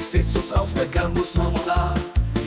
Visi uztraukti, gan būs nomodā.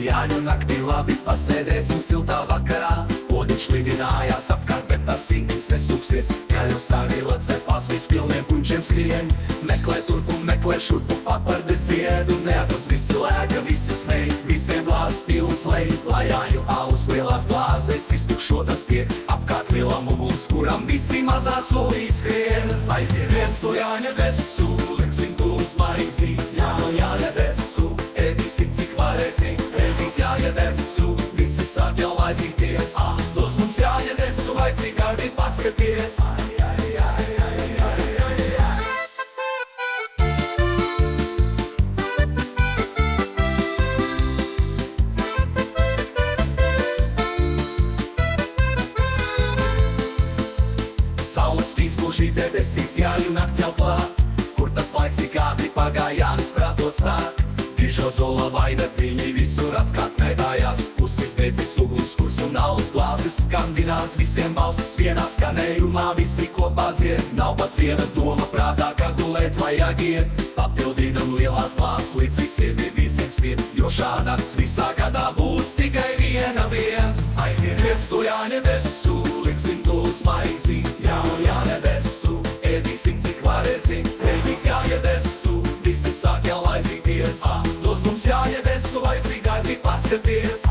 Jāņu naktī labi pasēdēsim siltā vakarā. Odiņš lidinājās apkārt, bet tas sīkins nesūksies. Jāņu stāvī cepās vispilniem puņšiem skrien. Meklē turp un meklē šurpu papardes iedu. Neatras visi lēka, visi smēj, visiem glāzes pilns lej. Lai jāņu alus lielās glāzes iztukšotas tiek. Apkārt liela muguns, kuram visi mazā solī skrien. Aizies to Jāņa desu, liksim tūs maizi. Jāņa desu, ēdīsim cik varēsim. Reizīs Jāņa desu, visi sāk jau laidzīties. Dos mums Jāņa desu, vai cik gardi paskaties. Saules spīdspulži debesīs, Jāņu nakts jau klāt. Kur tas laiks tik ātri pagāja, Jānis prātot sāk. Dižo zola vaina cīņi visur apkārt mēdājās. Pusis dedzis uguns, kurs un alus glāzes skandinās. Visiem balsis vienā skanējumā, visi kopā dzied. Nav pat viena doma prātā, kā gulēt vai jāgied. Papildinam lielās glāzes, līdz visiem spied. Jo šādāks visā gadā būs tikai viena vien. Aizies to Jāņa desu, liksim tūs maizi. Jāņa desu, ēdīsim cik varēsim. Reizīs Jāņa desu, visi sāk jau laidzīties. Dos mums Jāņa desu, vai cik gardi paskaties.